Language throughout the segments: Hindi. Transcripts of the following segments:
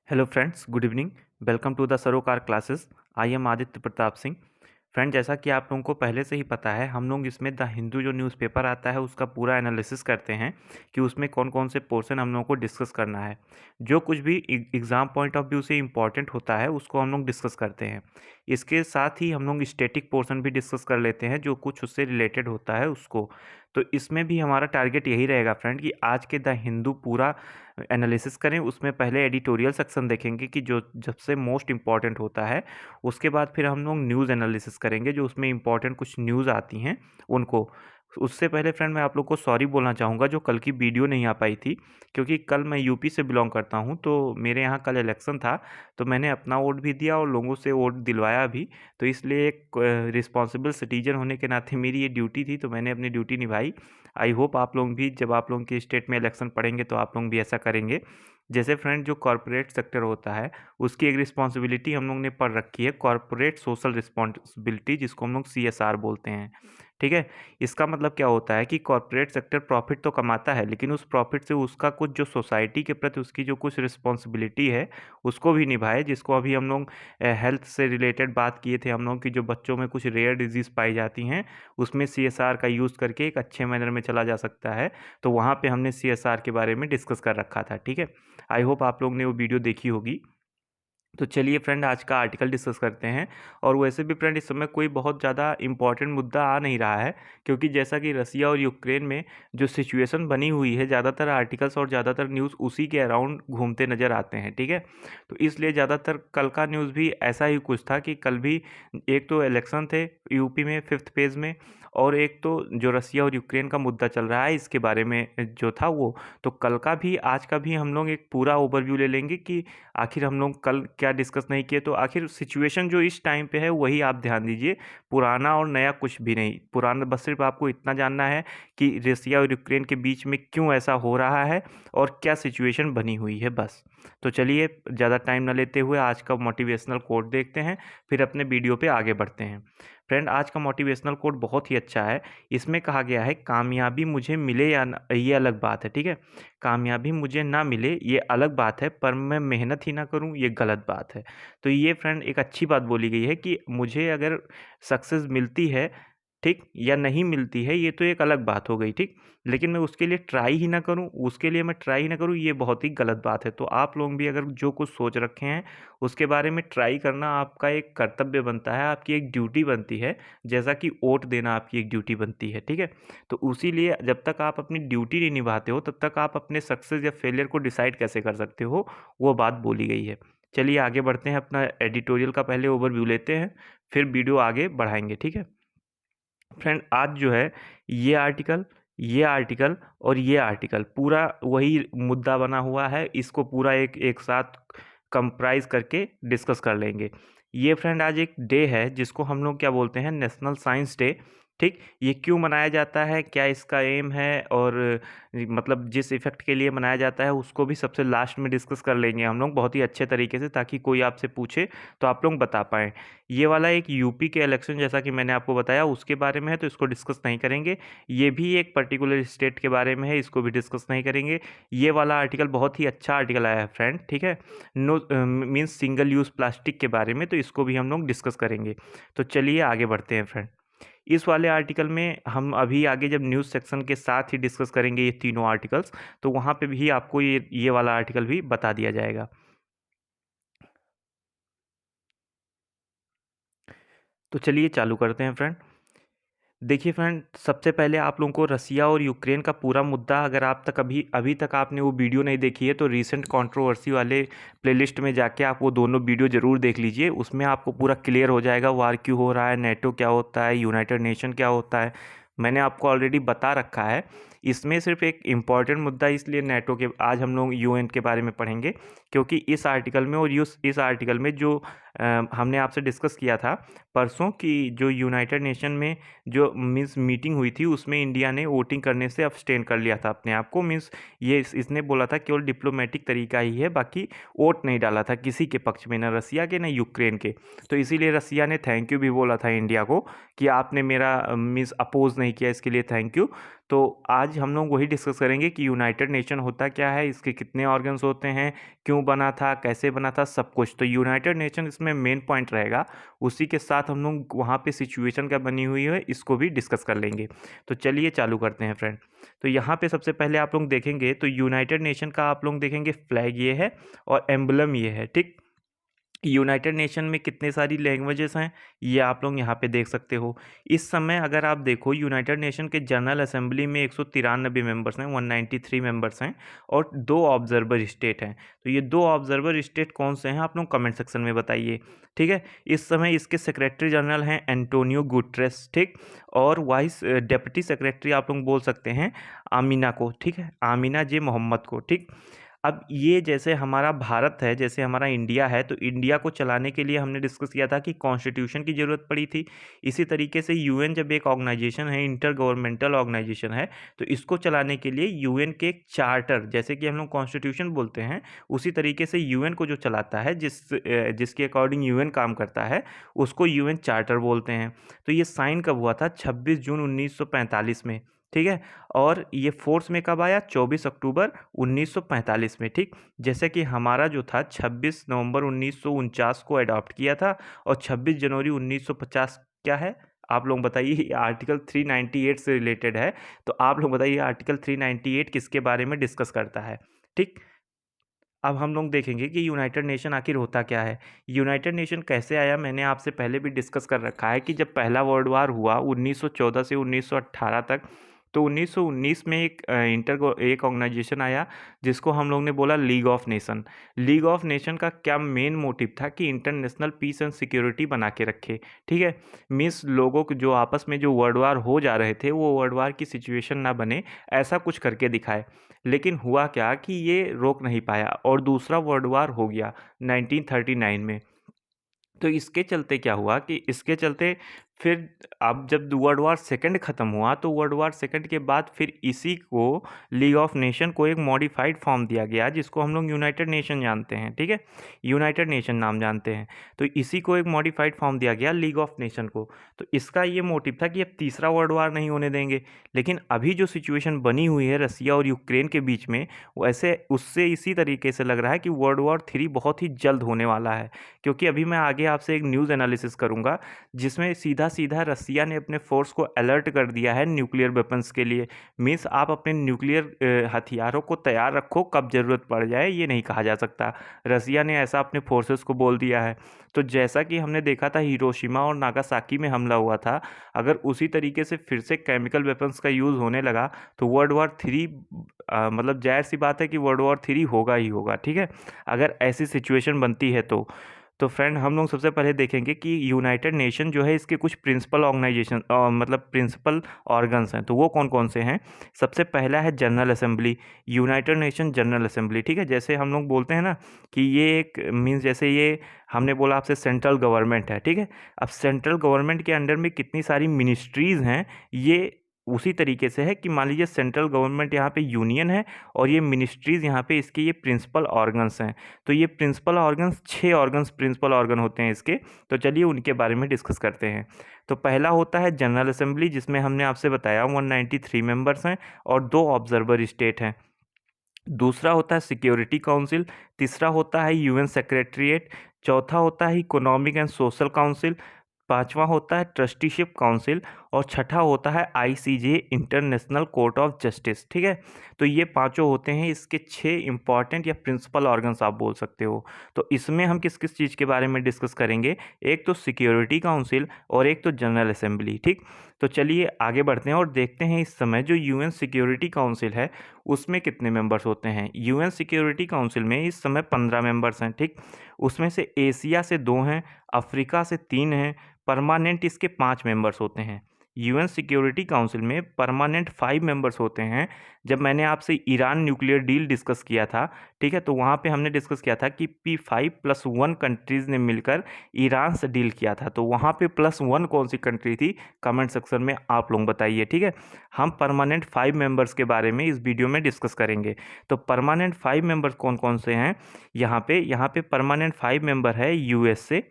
Hello friends, good evening. Welcome to the Sarokar classes. I am Aditya Pratap Singh. Friend, जैसा कि आप लोगों को पहले से ही पता है, हम लोग इसमें द हिंदू जो न्यूज़पेपर आता है उसका पूरा एनालिसिस करते हैं कि उसमें कौन कौन से पोर्शन हम लोगों को डिस्कस करना है। जो कुछ भी एग्ज़ाम पॉइंट ऑफ व्यू से इम्पॉर्टेंट होता है उसको हम लोग डिस्कस करते हैं। इसके साथ ही हम लोग स्टैटिक पोर्शन भी डिस्कस कर लेते हैं, जो कुछ उससे रिलेटेड होता है उसको। तो इसमें भी हमारा टारगेट यही रहेगा फ्रेंड कि आज के द हिंदू पूरा एनालिसिस करें। उसमें पहले एडिटोरियल सेक्शन देखेंगे कि जो सबसे मोस्ट इम्पॉर्टेंट होता है। उसके बाद फिर हम लोग न्यूज़ एनालिसिस करेंगे, जो उसमें इम्पॉर्टेंट कुछ न्यूज़ आती हैं उनको। उससे पहले फ्रेंड मैं आप लोग को सॉरी बोलना चाहूँगा जो कल की वीडियो नहीं आ पाई थी, क्योंकि कल मैं यूपी से बिलोंग करता हूँ, तो मेरे यहाँ कल इलेक्शन था। तो मैंने अपना वोट भी दिया और लोगों से वोट दिलवाया भी। तो इसलिए एक रिस्पॉन्सिबल सिटीजन होने के नाते मेरी ये ड्यूटी थी, तो मैंने अपनी ड्यूटी निभाई। आई होप आप लोग भी, जब आप लोगों के स्टेट में इलेक्शन पड़ेंगे तो आप लोग भी ऐसा करेंगे। जैसे फ्रेंड, जो कॉरपोरेट सेक्टर होता है उसकी एक रिस्पॉन्सिबिलिटी हम लोग ने पढ़ रखी है, कॉरपोरेट सोशल रिस्पॉन्सिबिलिटी, जिसको हम लोग CSR बोलते हैं। ठीक है। इसका मतलब क्या होता है कि कॉरपोरेट सेक्टर प्रॉफिट तो कमाता है, लेकिन उस प्रॉफिट से उसका कुछ जो सोसाइटी के प्रति उसकी जो कुछ रिस्पॉन्सिबिलिटी है उसको भी निभाए। जिसको अभी हम लोग हेल्थ से रिलेटेड बात किए थे हम लोग कि जो बच्चों में कुछ रेयर डिजीज़ पाई जाती हैं, उसमें CSR का यूज़ करके एक अच्छे मैनर में चला जा सकता है। तो वहाँ पे हमने CSR के बारे में डिस्कस कर रखा था। ठीक है। आई होप आप लोग ने वो वीडियो देखी होगी। तो चलिए फ्रेंड, आज का आर्टिकल डिस्कस करते हैं। और वैसे भी फ्रेंड, इस समय कोई बहुत ज़्यादा इम्पोर्टेंट मुद्दा आ नहीं रहा है, क्योंकि जैसा कि रसिया और यूक्रेन में जो सिचुएशन बनी हुई है, ज़्यादातर आर्टिकल्स और ज़्यादातर न्यूज़ उसी के अराउंड घूमते नज़र आते हैं। ठीक है। तो इसलिए ज़्यादातर कल का न्यूज़ भी ऐसा ही कुछ था कि कल भी एक तो इलेक्शन थे यूपी में 5th फेज़ में, और एक तो जो रसिया और यूक्रेन का मुद्दा चल रहा है इसके बारे में जो था वो। तो कल का भी आज का भी हम लोग एक पूरा ओवरव्यू ले लेंगे कि आखिर हम लोग कल क्या डिस्कस नहीं किए। तो आखिर सिचुएशन जो इस टाइम पे है वही आप ध्यान दीजिए, पुराना और नया कुछ भी नहीं। पुराना बस सिर्फ आपको इतना जानना है कि रसिया और यूक्रेन के बीच में क्यों ऐसा हो रहा है और क्या सिचुएशन बनी हुई है, बस। तो चलिए ज़्यादा टाइम न लेते हुए आज का मोटिवेशनल कोट देखते हैं, फिर अपने वीडियो पे आगे बढ़ते हैं। फ्रेंड, आज का मोटिवेशनल कोट बहुत ही अच्छा है। इसमें कहा गया है, कामयाबी मुझे मिले या न, ये अलग बात है। ठीक है। कामयाबी मुझे ना मिले ये अलग बात है, पर मैं मेहनत ही ना करूं ये गलत बात है। तो ये फ्रेंड एक अच्छी बात बोली गई है कि मुझे अगर सक्सेस मिलती है, ठीक, या नहीं मिलती है, ये तो एक अलग बात हो गई। ठीक। लेकिन मैं उसके लिए ट्राई ही ना करूं, उसके लिए मैं ट्राई ही ना करूं, ये बहुत ही गलत बात है। तो आप लोग भी अगर जो कुछ सोच रखे हैं उसके बारे में ट्राई करना आपका एक कर्तव्य बनता है, आपकी एक ड्यूटी बनती है। जैसा कि वोट देना आपकी एक ड्यूटी बनती है। ठीक है। तो उसी लिए जब तक आप अपनी ड्यूटी नहीं निभाते हो तब तक आप अपने सक्सेस या फेलियर को डिसाइड कैसे कर सकते हो, वो बात बोली गई है। चलिए आगे बढ़ते हैं, अपना एडिटोरियल का पहले ओवरव्यू लेते हैं, फिर वीडियो आगे बढ़ाएंगे। ठीक है। फ्रेंड, आज जो है ये आर्टिकल, ये आर्टिकल और ये आर्टिकल पूरा वही मुद्दा बना हुआ है। इसको पूरा एक एक साथ कंप्राइज करके डिस्कस कर लेंगे। ये फ्रेंड आज एक डे है जिसको हम लोग क्या बोलते हैं, नेशनल साइंस डे। ठीक। ये क्यों मनाया जाता है, क्या इसका एम है, और मतलब जिस इफ़ेक्ट के लिए मनाया जाता है उसको भी सबसे लास्ट में डिस्कस कर लेंगे हम लोग बहुत ही अच्छे तरीके से, ताकि कोई आपसे पूछे तो आप लोग बता पाएँ। ये वाला एक यूपी के इलेक्शन, जैसा कि मैंने आपको बताया, उसके बारे में है, तो इसको डिस्कस नहीं करेंगे। ये भी एक पर्टिकुलर स्टेट के बारे में है, इसको भी डिस्कस नहीं करेंगे। ये वाला आर्टिकल बहुत ही अच्छा आर्टिकल आया है फ्रेंड। ठीक है। No means single use plastic के बारे में, तो इसको भी हम लोग डिस्कस करेंगे। तो चलिए आगे बढ़ते हैं फ्रेंड। इस वाले आर्टिकल में हम अभी आगे जब न्यूज़ सेक्शन के साथ ही डिस्कस करेंगे ये तीनों आर्टिकल्स, तो वहाँ पे भी आपको ये वाला आर्टिकल भी बता दिया जाएगा। तो चलिए चालू करते हैं फ्रेंड। देखिए फ्रेंड, सबसे पहले आप लोगों को रसिया और यूक्रेन का पूरा मुद्दा, अगर आप तक अभी अभी तक आपने वो वीडियो नहीं देखी है तो रीसेंट कंट्रोवर्सी वाले प्लेलिस्ट में जाके आप वो दोनों वीडियो ज़रूर देख लीजिए। उसमें आपको पूरा क्लियर हो जाएगा वार क्यों हो रहा है, नेटो क्या होता है, यूनाइटेड नेशन क्या होता है। मैंने आपको ऑलरेडी बता रखा है। इसमें सिर्फ एक इम्पॉर्टेंट मुद्दा, इसलिए नेटो के आज हम लोग UN के बारे में पढ़ेंगे, क्योंकि इस आर्टिकल में और इस आर्टिकल में जो हमने आपसे डिस्कस किया था परसों कि जो यूनाइटेड नेशन में जो मीन्स मीटिंग हुई थी उसमें इंडिया ने वोटिंग करने से अब्सटेन कर लिया था अपने आप को। मीन्स ये इसने बोला था केवल डिप्लोमेटिक तरीका ही है, बाकी वोट नहीं डाला था किसी के पक्ष में, ना रसिया के ना यूक्रेन के। तो इसीलिए रसिया ने थैंक यू भी बोला था इंडिया को कि आपने मेरा मीन्स अपोज नहीं किया, इसके लिए थैंक यू। तो आज हम लोग वही डिस्कस करेंगे कि यूनाइटेड नेशन होता क्या है, इसके कितने ऑर्गन्स होते हैं, क्यों बना था, कैसे बना था, सब कुछ। तो यूनाइटेड नेशन इसमें मेन पॉइंट रहेगा। उसी के साथ हम लोग वहाँ पे सिचुएशन क्या बनी हुई है इसको भी डिस्कस कर लेंगे। तो चलिए चालू करते हैं फ्रेंड। तो यहाँ पे सबसे पहले आप लोग देखेंगे तो यूनाइटेड नेशन का आप लोग देखेंगे फ्लैग ये है और एम्बलम ये है, ठीक। यूनाइटेड नेशन में कितने सारी लैंग्वेजेस हैं ये आप लोग यहाँ पे देख सकते हो। इस समय अगर आप देखो यूनाइटेड नेशन के जनरल असेंबली में 193 मेंबर्स हैं, 193 मेंबर्स हैं और 2 ऑब्जर्वर स्टेट हैं। तो ये 2 ऑब्जर्वर स्टेट कौन से हैं आप लोग कमेंट सेक्शन में बताइए, ठीक है। इस समय इसके सेक्रेटरी जनरल हैं एंटोनियो गुटरेस, ठीक। और वाइस डिप्टी सेक्रेटरी आप लोग बोल सकते हैं आमीना को, ठीक है, आमीना जे मोहम्मद को, ठीक। अब ये जैसे हमारा भारत है, जैसे हमारा इंडिया है, तो इंडिया को चलाने के लिए हमने डिस्कस किया था कि कॉन्स्टिट्यूशन की ज़रूरत पड़ी थी। इसी तरीके से यूएन जब एक ऑर्गेनाइजेशन है, इंटर गवर्नमेंटल ऑर्गेनाइजेशन है, तो इसको चलाने के लिए यूएन के एक चार्टर, जैसे कि हम लोग कॉन्स्टिट्यूशन बोलते हैं, उसी तरीके से यूएन को जो चलाता है, जिसके अकॉर्डिंग यूएन काम करता है, उसको यूएन चार्टर बोलते हैं। तो ये साइन कब हुआ था? 26 जून 1945 में, ठीक है। और ये फोर्स में कब आया? 24 अक्टूबर 1945 में, ठीक। जैसे कि हमारा जो था 26 नवंबर 1949 को अडॉप्ट किया था और 26 जनवरी 1950 क्या है आप लोग बताइए? आर्टिकल 398 से रिलेटेड है। तो आप लोग बताइए आर्टिकल 398 किसके बारे में डिस्कस करता है, ठीक। अब हम लोग देखेंगे कि यूनाइटेड नेशन आखिर होता क्या है, यूनाइटेड नेशन कैसे आया। मैंने आपसे पहले भी डिस्कस कर रखा है कि जब पहला वर्ल्ड वार हुआ 1914 से 1918 तक, तो 1919 में एक ऑर्गेनाइजेशन आया जिसको हम लोग ने बोला league of nation. League of nation का क्या मेन मोटिव था कि इंटरनेशनल पीस एंड सिक्योरिटी बना के रखे, ठीक है। मीन्स लोगों को जो आपस में जो वर्ल्ड वार हो जा रहे थे वो वर्ल्ड वार की सिचुएशन ना बने, ऐसा कुछ करके दिखाए। लेकिन हुआ क्या कि ये रोक नहीं पाया और दूसरा वर्ल्ड वार हो गया 1939 में। तो इसके चलते क्या हुआ कि इसके चलते फिर अब जब वर्ल्ड वार सेकंड ख़त्म हुआ तो वर्ल्ड वार सेकंड के बाद फिर इसी को लीग ऑफ नेशन को एक मॉडिफाइड फॉर्म दिया गया जिसको हम लोग यूनाइटेड नेशन जानते हैं, ठीक है, यूनाइटेड नेशन नाम जानते हैं। तो इसी को एक मॉडिफाइड फॉर्म दिया गया लीग ऑफ नेशन को। तो इसका ये मोटिव था कि अब तीसरा वर्ल्ड वार नहीं होने देंगे। लेकिन अभी जो सिचुएशन बनी हुई है रसिया और यूक्रेन के बीच में, वैसे उससे इसी तरीके से लग रहा है कि वर्ल्ड वॉर 3 बहुत ही जल्द होने वाला है। क्योंकि अभी मैं आगे आपसे एक न्यूज़ एनालिसिस करूंगा जिसमें सीधा सीधा रसिया ने अपने फोर्स को अलर्ट कर दिया है न्यूक्लियर वेपन्स के लिए। मीन्स आप अपने न्यूक्लियर हथियारों को तैयार रखो, कब ज़रूरत पड़ जाए ये नहीं कहा जा सकता। रसिया ने ऐसा अपने फोर्सेस को बोल दिया है। तो जैसा कि हमने देखा था हिरोशिमा और नागासाकी में हमला हुआ था, अगर उसी तरीके से फिर से केमिकल वेपन्स का यूज़ होने लगा तो वर्ल्ड वॉर 3 मतलब जाहिर सी बात है कि वर्ल्ड वॉर 3 होगा ही होगा, ठीक है, अगर ऐसी सिचुएशन बनती है तो फ्रेंड हम लोग सबसे पहले देखेंगे कि यूनाइटेड नेशन जो है इसके कुछ प्रिंसिपल ऑर्गेनाइजेशन मतलब प्रिंसिपल ऑर्गन्स हैं। तो वो कौन कौन से हैं? सबसे पहला है general assembly, United nation general assembly, ठीक है। जैसे हम लोग बोलते हैं ना कि ये एक मीन्स जैसे ये हमने बोला आपसे सेंट्रल गवर्नमेंट है, ठीक है। अब सेंट्रल गवर्नमेंट के अंडर में कितनी सारी मिनिस्ट्रीज़ हैं, ये उसी तरीके से है कि मान लीजिए सेंट्रल गवर्नमेंट यहाँ पे यूनियन है और ये मिनिस्ट्रीज़ यहाँ पे इसके ये प्रिंसिपल ऑर्गन्स हैं। तो ये principal organs 6 organs principal organ होते हैं इसके। तो चलिए उनके बारे में डिस्कस करते हैं। तो पहला होता है जनरल असेंबली जिसमें हमने आपसे बताया 193 मेंबर्स हैं और 2 ऑब्जर्वर स्टेट हैं। दूसरा होता है सिक्योरिटी काउंसिल, तीसरा होता है यूएन सेक्रेटरीट, चौथा होता है इकोनॉमिक एंड सोशल काउंसिल, पांचवा होता है ट्रस्टीशिप काउंसिल और छठा होता है ICJ international court of justice, ठीक है। तो ये पांचों होते हैं इसके 6 इंपॉर्टेंट या प्रिंसिपल ऑर्गन्स आप बोल सकते हो। तो इसमें हम किस किस चीज़ के बारे में डिस्कस करेंगे? एक तो सिक्योरिटी काउंसिल और एक तो जनरल असेंबली, ठीक। तो चलिए आगे बढ़ते हैं और देखते हैं इस समय जो यूएन सिक्योरिटी काउंसिल है उसमें कितने मेंबर्स होते हैं। यूएन सिक्योरिटी काउंसिल में इस समय 15 मेंबर्स हैं, ठीक। उसमें से एशिया से 2 हैं, अफ्रीका से 3 हैं, परमानेंट इसके 5 मेंबर्स होते हैं। यूएन सिक्योरिटी काउंसिल में परमानेंट 5 मेंबर्स होते हैं। जब मैंने आपसे ईरान न्यूक्लियर डील डिस्कस किया था, ठीक है, तो वहाँ पे हमने डिस्कस किया था कि P5+1 कंट्रीज़ ने मिलकर ईरान से डील किया था। तो वहाँ पे +1 कौन सी कंट्री थी, कमेंट सेक्शन में आप लोग बताइए, ठीक है। हम परमानेंट 5 मेंबर्स के बारे में इस वीडियो में डिस्कस करेंगे। तो परमानेंट 5 मेंबर्स कौन कौन से हैं यहाँ पे परमानेंट 5 मेंबर है USA,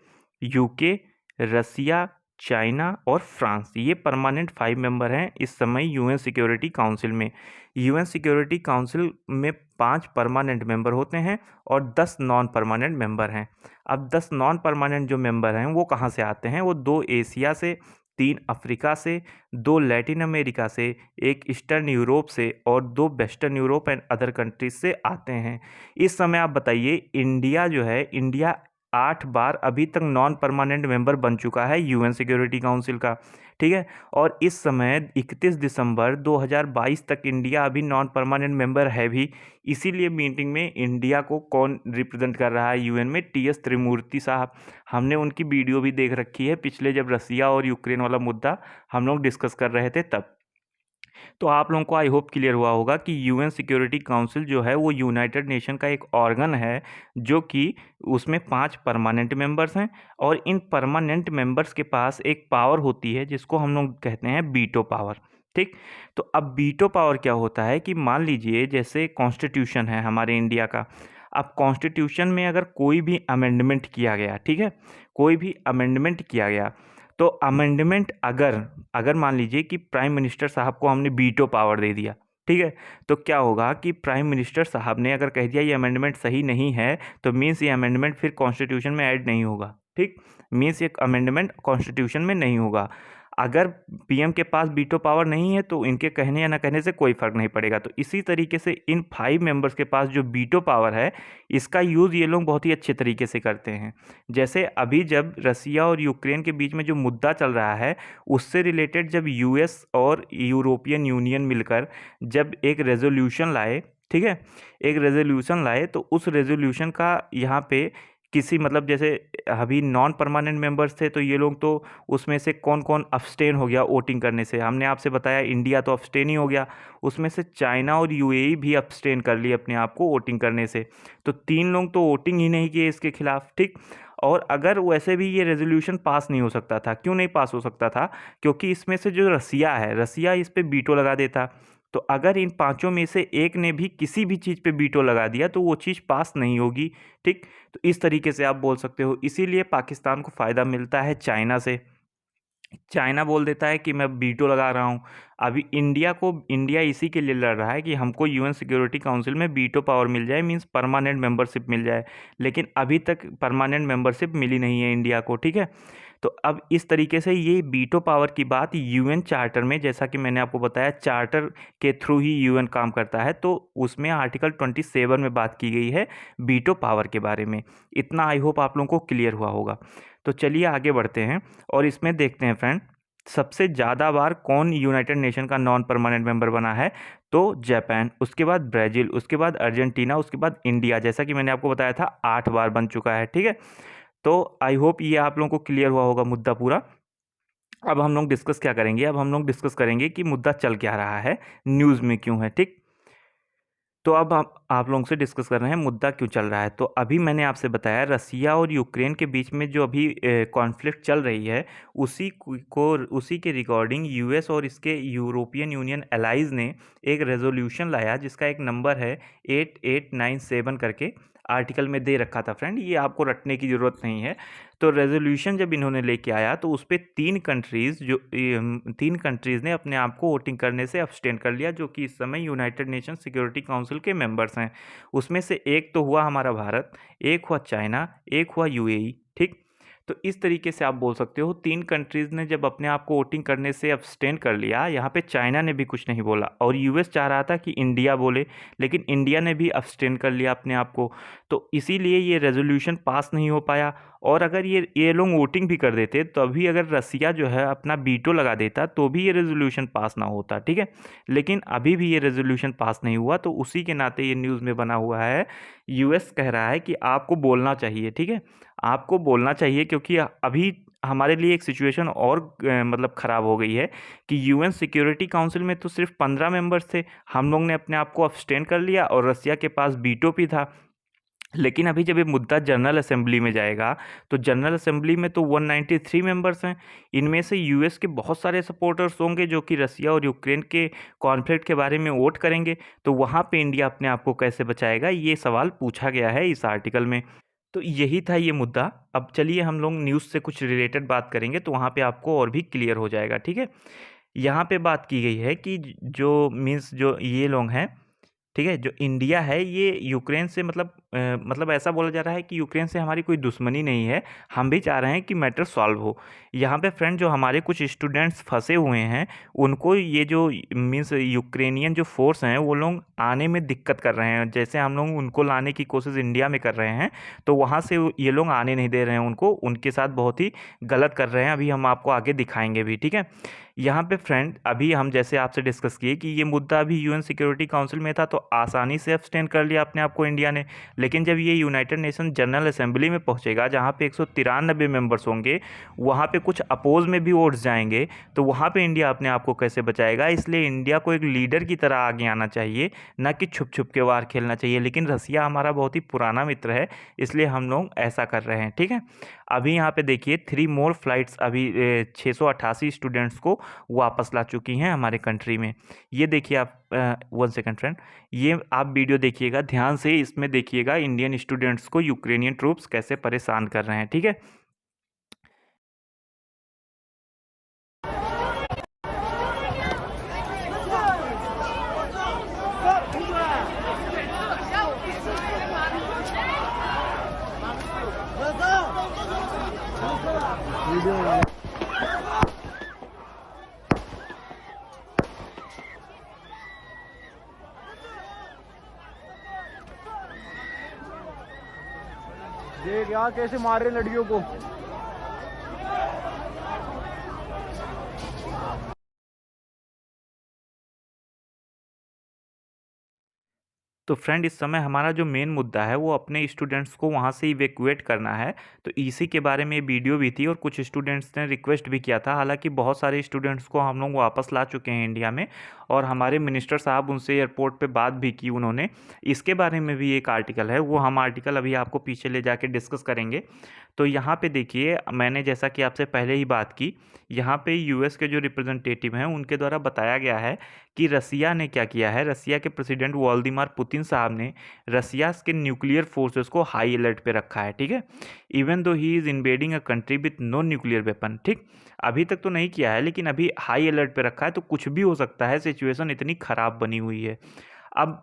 UK, रसिया, चाइना और फ्रांस। ये परमानेंट 5 मेंबर हैं इस समय यूएन सिक्योरिटी काउंसिल में। यूएन सिक्योरिटी काउंसिल में 5 परमानेंट मेंबर होते हैं और 10 नॉन परमानेंट मेंबर हैं। अब 10 नॉन परमानेंट जो मेंबर हैं वो कहाँ से आते हैं? वो 2 एशिया से, 3 अफ्रीका से, 2 लैटिन अमेरिका से, 1 ईस्टर्न यूरोप से और 2 western Europe and other countries से आते हैं। इस समय आप बताइए, इंडिया जो है, इंडिया 8 बार अभी तक नॉन परमानेंट मेंबर बन चुका है यूएन सिक्योरिटी काउंसिल का, ठीक है। और इस समय 31 दिसंबर 2022 तक इंडिया अभी नॉन परमानेंट मेंबर है भी। इसीलिए मीटिंग में इंडिया को कौन रिप्रेजेंट कर रहा है यूएन में? टीएस त्रिमूर्ति साहब। हमने उनकी वीडियो भी देख रखी है पिछले, जब रसिया और यूक्रेन वाला मुद्दा हम लोग डिस्कस कर रहे थे तब। तो आप लोगों को आई होप क्लियर हुआ होगा कि यूएन सिक्योरिटी काउंसिल जो है वो यूनाइटेड नेशन का एक ऑर्गन है, जो कि उसमें 5 परमानेंट मेंबर्स हैं और इन परमानेंट मेंबर्स के पास एक पावर होती है जिसको हम लोग कहते हैं बीटो पावर, ठीक। तो अब बीटो पावर क्या होता है कि मान लीजिए जैसे कॉन्स्टिट्यूशन है हमारे इंडिया का। अब कॉन्स्टिट्यूशन में अगर कोई भी अमेंडमेंट किया गया, ठीक है, कोई भी अमेंडमेंट किया गया, तो अमेंडमेंट अगर अगर मान लीजिए कि प्राइम मिनिस्टर साहब को हमने वीटो पावर दे दिया, ठीक है, तो क्या होगा कि प्राइम मिनिस्टर साहब ने अगर कह दिया ये अमेंडमेंट सही नहीं है, तो मीन्स ये अमेंडमेंट फिर कॉन्स्टिट्यूशन में ऐड नहीं होगा, ठीक। मीन्स ये अमेंडमेंट कॉन्स्टिट्यूशन में नहीं होगा। अगर पीएम के पास वीटो पावर नहीं है तो इनके कहने या ना कहने से कोई फर्क नहीं पड़ेगा। तो इसी तरीके से इन 5 मेंबर्स के पास जो वीटो पावर है, इसका यूज़ ये लोग बहुत ही अच्छे तरीके से करते हैं। जैसे अभी जब रसिया और यूक्रेन के बीच में जो मुद्दा चल रहा है, उससे रिलेटेड जब यूएस और यूरोपियन यूनियन मिलकर जब एक रेजोल्यूशन लाए, ठीक है, एक रेजोल्यूशन लाए, तो उस रेजोल्यूशन का यहाँ पे किसी मतलब जैसे अभी नॉन परमानेंट मेंबर्स थे, तो ये लोग तो उसमें से कौन कौन अब्सटेन हो गया वोटिंग करने से? हमने आपसे बताया इंडिया तो अब्सटेन ही हो गया, उसमें से चाइना और यूएई भी अब्सटेन कर लिए अपने आप को वोटिंग करने से। तो 3 लोग तो वोटिंग ही नहीं किए इसके खिलाफ, ठीक। और अगर वैसे भी ये रेजोल्यूशन पास नहीं हो सकता था, क्यों नहीं पास हो सकता था? क्योंकि इसमें से जो रसिया है, रसिया इस पे वीटो लगा देता। तो अगर इन 5 में से एक ने भी किसी भी चीज़ पे वीटो लगा दिया तो वो चीज़ पास नहीं होगी, ठीक। तो इस तरीके से आप बोल सकते हो। इसीलिए पाकिस्तान को फ़ायदा मिलता है चाइना से। चाइना बोल देता है कि मैं वीटो लगा रहा हूँ। अभी इंडिया इसी के लिए लड़ रहा है कि हमको यूएन सिक्योरिटी काउंसिल में वीटो पावर मिल जाए, मीन्स परमानेंट मेंबरशिप मिल जाए। लेकिन अभी तक परमानेंट मेंबरशिप मिली नहीं है इंडिया को, ठीक है। तो अब इस तरीके से ये वीटो पावर की बात यूएन चार्टर में, जैसा कि मैंने आपको बताया, चार्टर के थ्रू ही यूएन काम करता है, तो उसमें आर्टिकल 27 में बात की गई है वीटो पावर के बारे में। इतना आई होप आप लोगों को क्लियर हुआ होगा। तो चलिए आगे बढ़ते हैं और इसमें देखते हैं फ्रेंड, सबसे ज़्यादा बार कौन यूनाइटेड नेशन का नॉन परमानेंट मेंबर बना है? तो जापान, उसके बाद ब्राज़ील, उसके बाद अर्जेंटीना, उसके बाद इंडिया। जैसा कि मैंने आपको बताया था 8 बार बन चुका है, ठीक है। तो आई होप ये आप लोगों को क्लियर हुआ होगा मुद्दा पूरा। अब हम लोग डिस्कस क्या करेंगे? अब हम लोग डिस्कस करेंगे कि मुद्दा चल क्या रहा है, न्यूज़ में क्यों है, ठीक। तो अब आप लोगों से डिस्कस कर रहे हैं मुद्दा क्यों चल रहा है। तो अभी मैंने आपसे बताया रसिया और यूक्रेन के बीच में जो अभी कॉन्फ्लिक्ट चल रही है, उसी के रिगार्डिंग यूएस और इसके यूरोपियन यूनियन एलाइज ने एक रेजोल्यूशन लाया जिसका एक नंबर है 8897 करके, आर्टिकल में दे रखा था फ्रेंड, ये आपको रटने की ज़रूरत नहीं है। तो रेजोल्यूशन जब इन्होंने लेके आया तो उस पर 3 कंट्रीज़ ने अपने आप को वोटिंग करने से अब्सटेन कर लिया, जो कि इस समय यूनाइटेड नेशन सिक्योरिटी काउंसिल के मेंबर्स हैं। उसमें से एक तो हुआ हमारा भारत, एक हुआ चाइना, एक हुआ यूएई, ठीक। तो इस तरीके से आप बोल सकते हो 3 कंट्रीज़ ने जब अपने आप को वोटिंग करने से अब्सटेन कर लिया, यहाँ पे चाइना ने भी कुछ नहीं बोला और यूएस चाह रहा था कि इंडिया बोले, लेकिन इंडिया ने भी अब्सटेन कर लिया अपने आप को। तो इसीलिए ये रेजोल्यूशन पास नहीं हो पाया। और अगर ये लोग वोटिंग भी कर देते तो अभी अगर रसिया जो है अपना वीटो लगा देता तो भी ये रेजोल्यूशन पास ना होता, ठीक है। लेकिन अभी भी ये रेजोल्यूशन पास नहीं हुआ, तो उसी के नाते ये न्यूज़ में बना हुआ है। यूएस कह रहा है कि आपको बोलना चाहिए, ठीक है, आपको बोलना चाहिए, क्योंकि अभी हमारे लिए एक सिचुएशन और मतलब ख़राब हो गई है कि यूएन सिक्योरिटी काउंसिल में तो सिर्फ 15 मेंबर्स थे, हम लोग ने अपने आप को अब्सटेन कर लिया और रसिया के पास वीटो भी था। लेकिन अभी जब ये मुद्दा जनरल असेंबली में जाएगा तो जनरल असेंबली में तो 193 मेंबर्स हैं। इनमें से यूएस के बहुत सारे सपोर्टर्स होंगे जो कि रसिया और यूक्रेन के कॉन्फ्लिक्ट के बारे में वोट करेंगे। तो वहाँ पे इंडिया अपने आप को कैसे बचाएगा, ये सवाल पूछा गया है इस आर्टिकल में। तो यही था ये मुद्दा। अब चलिए हम लोग न्यूज़ से कुछ रिलेटेड बात करेंगे तो वहाँ पे आपको और भी क्लियर हो जाएगा, ठीक है। यहाँ पे बात की गई है कि जो मीन्स जो ये लोग हैं, ठीक है, जो इंडिया है ये यूक्रेन से मतलब ऐसा बोला जा रहा है कि यूक्रेन से हमारी कोई दुश्मनी नहीं है, हम भी चाह रहे हैं कि मैटर सॉल्व हो। यहाँ पे फ्रेंड जो हमारे कुछ स्टूडेंट्स फंसे हुए हैं उनको ये जो मीन्स यूक्रेनियन जो फोर्स हैं वो लोग आने में दिक्कत कर रहे हैं। जैसे हम लोग उनको लाने की कोशिश इंडिया में कर रहे हैं तो वहाँ से ये लोग आने नहीं दे रहे हैं उनको, उनके साथ बहुत ही गलत कर रहे हैं। अभी हम आपको आगे दिखाएंगे भी, ठीक है। यहाँ पे फ्रेंड अभी हम जैसे आपसे डिस्कस किए कि ये मुद्दा अभी यूएन सिक्योरिटी काउंसिल में था तो आसानी से अब्सटेन कर लिया अपने आप को इंडिया ने। लेकिन जब ये यूनाइटेड नेशन जनरल असेंबली में पहुंचेगा जहाँ पे 193 मेंबर्स होंगे, वहाँ पे कुछ अपोज में भी वोट्स जाएंगे, तो वहाँ पे इंडिया अपने आप को कैसे बचाएगा। इसलिए इंडिया को एक लीडर की तरह आगे आना चाहिए, ना कि छुप छुप के वार खेलना चाहिए। लेकिन रसिया हमारा बहुत ही पुराना मित्र है, इसलिए हम लोग ऐसा कर रहे हैं, ठीक है। अभी यहाँ पे देखिए 3 मोर फ्लाइट्स अभी 688 स्टूडेंट्स को वापस ला चुकी हैं हमारे कंट्री में। ये देखिए आप 1 सेकंड फ्रेंड, ये आप वीडियो देखिएगा ध्यान से, इसमें देखिएगा इंडियन स्टूडेंट्स को यूक्रेनियन ट्रूप्स कैसे परेशान कर रहे हैं, ठीक है। देख यार कैसे मार रहे लड़कियों को। तो फ्रेंड इस समय हमारा जो मेन मुद्दा है वो अपने स्टूडेंट्स को वहाँ से इवैक्यूएट करना है। तो इसी के बारे में वीडियो भी थी और कुछ स्टूडेंट्स ने रिक्वेस्ट भी किया था। हालांकि बहुत सारे स्टूडेंट्स को हम लोग वापस ला चुके हैं इंडिया में और हमारे मिनिस्टर साहब उनसे एयरपोर्ट पे बात भी की उन्होंने। इसके बारे में भी एक आर्टिकल है, वो हम आर्टिकल अभी आपको पीछे ले जाके डिस्कस करेंगे। तो यहाँ पे देखिए मैंने जैसा कि आपसे पहले ही बात की, यहाँ पे यूएस के जो रिप्रेजेंटेटिव हैं उनके द्वारा बताया गया है कि रसिया ने क्या किया है। रसिया के प्रेसिडेंट व्लादिमीर पुतिन साहब ने रसिया के न्यूक्लियर फोर्सेस को हाई अलर्ट पे रखा है, ठीक है। Even though he is invading a country with no nuclear weapon, ठीक। अभी तक तो नहीं किया है लेकिन अभी हाई अलर्ट पे रखा है, तो कुछ भी हो सकता है, सिचुएशन इतनी ख़राब बनी हुई है। अब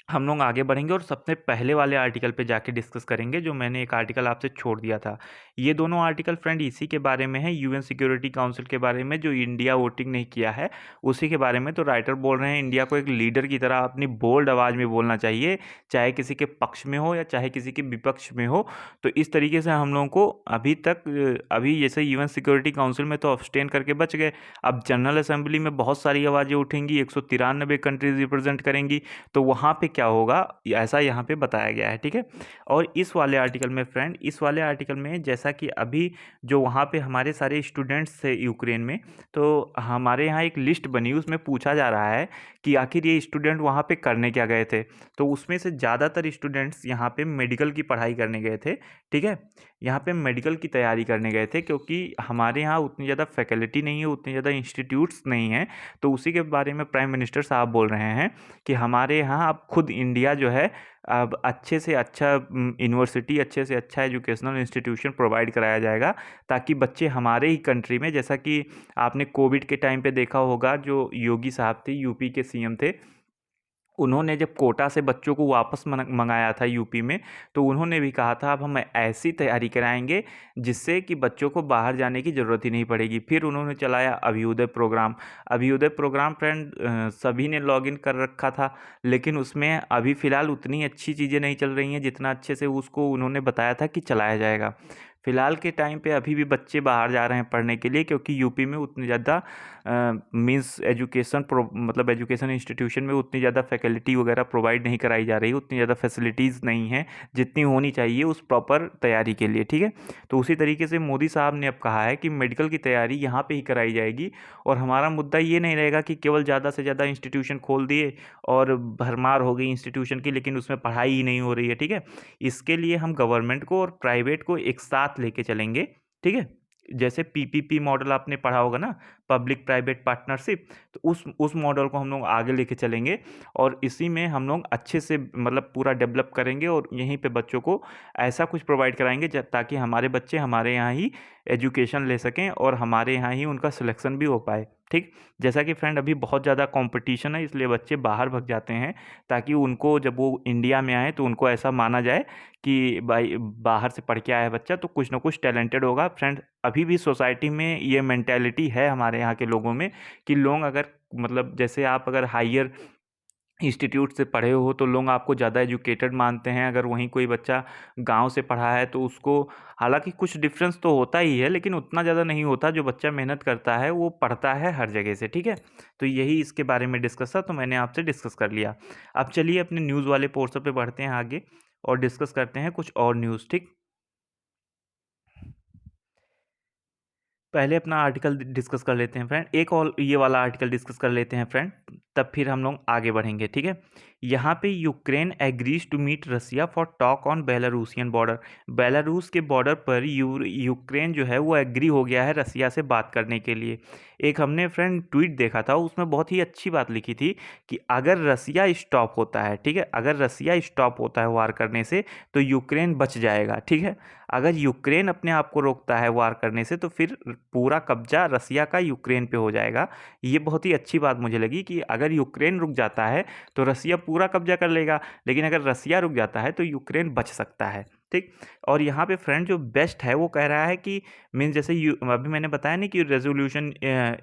हम लोग आगे बढ़ेंगे और सबसे पहले वाले आर्टिकल पे जाके डिस्कस करेंगे जो मैंने एक आर्टिकल आपसे छोड़ दिया था। ये दोनों आर्टिकल फ्रेंड इसी के बारे में है, यूएन सिक्योरिटी काउंसिल के बारे में, जो इंडिया वोटिंग नहीं किया है उसी के बारे में। तो राइटर बोल रहे हैं इंडिया को एक लीडर की तरह अपनी बोल्ड आवाज़ में बोलना चाहिए, चाहे किसी के पक्ष में हो या चाहे किसी के विपक्ष में हो। तो इस तरीके से हम लोगों को अभी जैसे यूएन सिक्योरिटी काउंसिल में तो अब्सटेन करके बच गए, अब जनरल असेंबली में बहुत सारी आवाज़ें उठेंगी, 193 कंट्रीज रिप्रेजेंट करेंगी, तो वहाँ पे क्या होगा ऐसा यहाँ पे बताया गया है, ठीक है। और इस वाले आर्टिकल में फ्रेंड, इस वाले आर्टिकल में जैसा कि अभी जो वहाँ पे हमारे सारे स्टूडेंट्स थे यूक्रेन में, तो हमारे यहाँ एक लिस्ट बनी, उसमें पूछा जा रहा है कि आखिर ये स्टूडेंट वहाँ पे करने क्या गए थे। तो उसमें से ज़्यादातर स्टूडेंट्स यहाँ पे मेडिकल की पढ़ाई करने गए थे, ठीक है। यहाँ पे मेडिकल की तैयारी करने गए थे क्योंकि हमारे यहाँ उतनी ज़्यादा फैकल्टी नहीं है, उतनी ज़्यादा इंस्टीट्यूट्स नहीं हैं। तो उसी के बारे में प्राइम मिनिस्टर साहब बोल रहे हैं कि हमारे यहाँ अब खुद इंडिया जो है अब अच्छे से अच्छा यूनिवर्सिटी, अच्छे से अच्छा एजुकेशनल इंस्टीट्यूशन प्रोवाइड कराया जाएगा, ताकि बच्चे हमारे ही कंट्री में, जैसा कि आपने कोविड के टाइम पे देखा होगा, जो योगी साहब थे यूपी के सीएम थे, उन्होंने जब कोटा से बच्चों को वापस मंगाया था यूपी में, तो उन्होंने भी कहा था अब हम ऐसी तैयारी कराएंगे जिससे कि बच्चों को बाहर जाने की ज़रूरत ही नहीं पड़ेगी। फिर उन्होंने चलाया Abhyudaya program. Abhyudaya program friend सभी ने लॉगिन कर रखा था, लेकिन उसमें अभी फ़िलहाल उतनी अच्छी चीज़ें नहीं चल रही हैं जितना अच्छे से उसको उन्होंने बताया था कि चलाया जाएगा। फ़िलहाल के टाइम पे अभी भी बच्चे बाहर जा रहे हैं पढ़ने के लिए, क्योंकि यूपी में उतनी ज़्यादा मींस एजुकेशन मतलब एजुकेशन इंस्टीट्यूशन में उतनी ज़्यादा फैकल्टी वगैरह प्रोवाइड नहीं कराई जा रही, उतनी ज़्यादा फैसिलिटीज़ नहीं हैं जितनी होनी चाहिए उस प्रॉपर तैयारी के लिए, ठीक है। तो उसी तरीके से मोदी साहब ने अब कहा है कि मेडिकल की तैयारी यहाँ पे ही कराई जाएगी, और हमारा मुद्दा ये नहीं रहेगा कि केवल ज़्यादा से ज़्यादा इंस्टीट्यूशन खोल दिए और भरमार हो गई इंस्टीट्यूशन की, लेकिन उसमें पढ़ाई ही नहीं हो रही है, ठीक है। इसके लिए हम गवर्नमेंट को और प्राइवेट को एक साथ लेके चलेंगे, ठीक है। जैसे पीपीपी मॉडल आपने पढ़ा होगा ना, पब्लिक प्राइवेट पार्टनरशिप, तो उस मॉडल को हम लोग आगे लेके चलेंगे, और इसी में हम लोग अच्छे से मतलब पूरा डेवलप करेंगे, और यहीं पे बच्चों को ऐसा कुछ प्रोवाइड कराएंगे ताकि हमारे बच्चे हमारे यहाँ ही एजुकेशन ले सकें और हमारे यहाँ ही उनका सिलेक्शन भी हो पाए, ठीक। जैसा कि फ्रेंड अभी बहुत ज़्यादा कंपटीशन है, इसलिए बच्चे बाहर भाग जाते हैं, ताकि उनको जब वो इंडिया में आए तो उनको ऐसा माना जाए कि भाई बाहर से पढ़ के आया बच्चा तो कुछ ना कुछ टैलेंटेड होगा। फ्रेंड अभी भी सोसाइटी में ये मेंटेलिटी है हमारे यहाँ के लोगों में कि लोग अगर मतलब जैसे आप अगर हायर इंस्टीट्यूट से पढ़े हो तो लोग आपको ज़्यादा एजुकेटेड मानते हैं, अगर वहीं कोई बच्चा गांव से पढ़ा है तो उसको, हालांकि कुछ डिफरेंस तो होता ही है लेकिन उतना ज़्यादा नहीं होता। जो बच्चा मेहनत करता है वो पढ़ता है हर जगह से, ठीक है। तो यही इसके बारे में डिस्कस था, तो मैंने आपसे डिस्कस कर लिया। अब चलिए अपने न्यूज़ वाले पोर्शन पे बढ़ते हैं आगे और डिस्कस करते हैं कुछ और न्यूज़, ठीक। पहले अपना आर्टिकल डिस्कस कर लेते हैं फ्रेंड, एक और ये वाला आर्टिकल डिस्कस कर लेते हैं फ्रेंड, तब फिर हम लोग आगे बढ़ेंगे, ठीक है। यहाँ पे Ukraine agrees to meet Russia for talk on Belarusian border. Belarus के बॉर्डर पर यूक्रेन जो है वो एग्री हो गया है रसिया से बात करने के लिए। एक हमने फ्रेंड ट्वीट देखा था, उसमें बहुत ही अच्छी बात लिखी थी कि अगर रसिया स्टॉप होता है, ठीक है, अगर रसिया स्टॉप होता है वार करने से तो यूक्रेन बच जाएगा, ठीक है। अगर यूक्रेन अपने आप को रोकता है वार करने से तो फिर पूरा कब्जा रसिया का यूक्रेन पे हो जाएगा। ये बहुत ही अच्छी बात मुझे लगी कि अगर यूक्रेन रुक जाता है तो रसिया पूरा कब्जा कर लेगा, लेकिन अगर रसिया रुक जाता है तो यूक्रेन बच सकता है, ठीक। और यहाँ पे फ्रेंड जो बेस्ट है वो कह रहा है कि मीन जैसे अभी मैंने बताया नहीं कि रेजोल्यूशन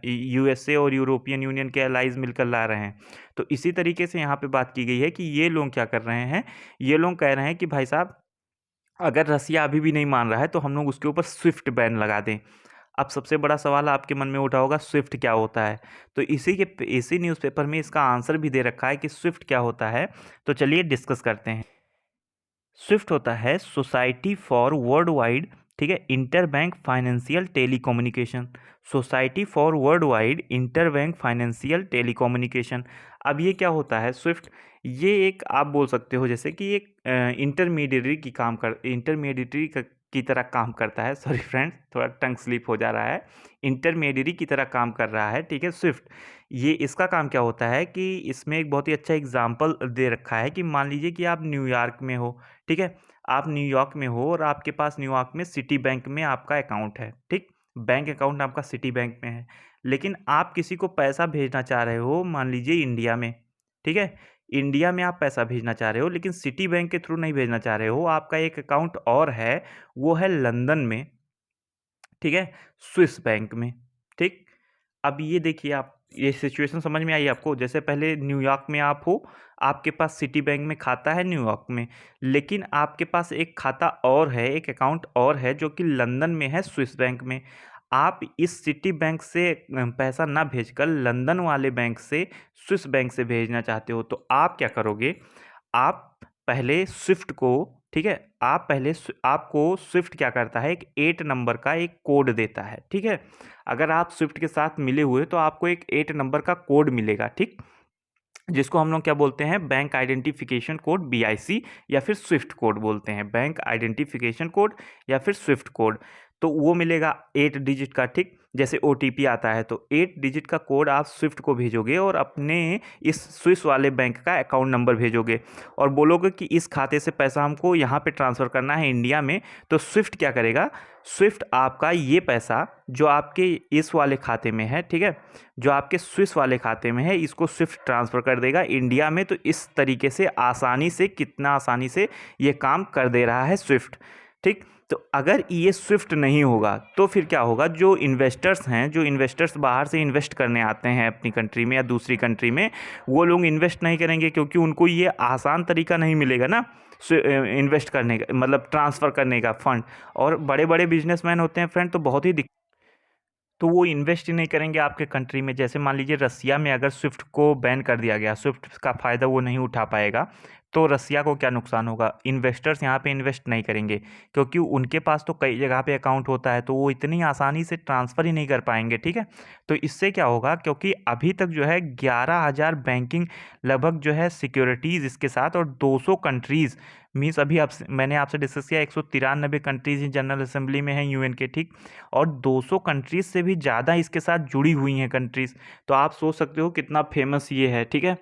यूएसए और यूरोपियन यूनियन के अलाइज मिलकर ला रहे हैं, तो इसी तरीके से यहाँ पे बात की गई है कि ये लोग क्या कर रहे हैं, ये लोग कह रहे हैं कि भाई साहब अगर रसिया अभी भी नहीं मान रहा है तो हम लोग उसके ऊपर स्विफ्ट बैन लगा दें। अब सबसे बड़ा सवाल आपके मन में उठा होगा स्विफ्ट क्या होता है, तो इसी न्यूज़पेपर में इसका आंसर भी दे रखा है कि स्विफ्ट क्या होता है। तो चलिए डिस्कस करते हैं। स्विफ्ट होता है सोसाइटी फॉर वर्ल्ड वाइड, ठीक है, inter bank financial telecommunication. Society for world wide inter bank financial telecommunication. अब ये क्या होता है स्विफ्ट, ये एक आप बोल सकते हो जैसे कि एक इंटरमीडिएटरी की तरह काम करता है। सॉरी फ्रेंड्स, थोड़ा टंग स्लिप हो जा रहा है। इंटरमीडिएटरी की तरह काम कर रहा है, ठीक है, स्विफ्ट। ये इसका काम क्या होता है कि इसमें एक बहुत ही अच्छा एग्जाम्पल दे रखा है कि मान लीजिए कि आप न्यूयॉर्क में हो, ठीक है, आप न्यूयॉर्क में हो और आपके पास न्यूयॉर्क में सिटी बैंक में आपका अकाउंट है, ठीक, बैंक अकाउंट आपका सिटी बैंक में है, लेकिन आप किसी को पैसा भेजना चाह रहे हो मान लीजिए इंडिया में, ठीक है, इंडिया में आप पैसा भेजना चाह रहे हो लेकिन सिटी बैंक के थ्रू नहीं भेजना चाह रहे हो, आपका एक अकाउंट और है, वो है लंदन में, ठीक है, स्विस बैंक में, ठीक। अब ये देखिए आप, ये सिचुएशन समझ में आई आपको, जैसे पहले न्यूयॉर्क में आप हो, आपके पास सिटी बैंक में खाता है न्यूयॉर्क में, लेकिन आपके पास एक खाता और है, एक अकाउंट और है जो कि लंदन में है स्विस बैंक में। आप इस सिटी बैंक से पैसा ना भेजकर लंदन वाले बैंक से स्विस बैंक से भेजना चाहते हो, तो आप क्या करोगे, आप पहले स्विफ्ट को, ठीक है, आपको स्विफ्ट क्या करता है, एक 8 नंबर का एक कोड देता है, ठीक है। अगर आप स्विफ्ट के साथ मिले हुए तो आपको एक 8 नंबर का कोड मिलेगा, ठीक, जिसको हम लोग क्या बोलते हैं, बैंक आइडेंटिफिकेशन कोड, BIC, या फिर स्विफ्ट कोड बोलते हैं, बैंक आइडेंटिफिकेशन कोड या फिर स्विफ्ट कोड। तो वो मिलेगा 8 डिजिट का, ठीक। जैसे OTP आता है तो 8 डिजिट का कोड आप स्विफ्ट को भेजोगे और अपने इस स्विस वाले बैंक का अकाउंट नंबर भेजोगे और बोलोगे कि इस खाते से पैसा हमको यहाँ पे ट्रांसफ़र करना है इंडिया में। तो स्विफ्ट क्या करेगा, स्विफ्ट आपका ये पैसा जो आपके इस वाले खाते में है, ठीक है, जो आपके स्विस वाले खाते में है, इसको स्विफ्ट ट्रांसफ़र कर देगा इंडिया में। तो इस तरीके से आसानी से, कितना आसानी से ये काम कर दे रहा है स्विफ्ट, ठीक। तो अगर ये स्विफ्ट नहीं होगा तो फिर क्या होगा, जो इन्वेस्टर्स हैं, जो इन्वेस्टर्स बाहर से इन्वेस्ट करने आते हैं अपनी कंट्री में या दूसरी कंट्री में, वो लोग इन्वेस्ट नहीं करेंगे क्योंकि उनको ये आसान तरीका नहीं मिलेगा ना इन्वेस्ट करने का, मतलब ट्रांसफ़र करने का फंड। और बड़े बड़े बिजनेसमैन होते हैं फ्रेंड, तो तो वो इन्वेस्ट ही नहीं करेंगे आपके कंट्री में। जैसे मान लीजिए रसिया में अगर स्विफ्ट को बैन कर दिया गया, स्विफ्ट का फ़ायदा वो नहीं उठा पाएगा, तो रसिया को क्या नुकसान होगा? इन्वेस्टर्स यहाँ पे इन्वेस्ट नहीं करेंगे, क्योंकि उनके पास तो कई जगह पे अकाउंट होता है, तो वो इतनी आसानी से ट्रांसफ़र ही नहीं कर पाएंगे, ठीक है। तो इससे क्या होगा, क्योंकि अभी तक जो है 11,000 बैंकिंग लगभग जो है सिक्योरिटीज़ इसके साथ, और 200 कंट्रीज़ मीन्स अभी आपसे मैंने आपसे डिस्कस किया 193 कंट्रीज़ ही जनरल असेंबली में हैं यूएन के, ठीक। और 200 कंट्रीज़ से भी ज़्यादा इसके साथ जुड़ी हुई हैं कंट्रीज़। तो आप सोच सकते हो कितना फेमस ये है, ठीक है,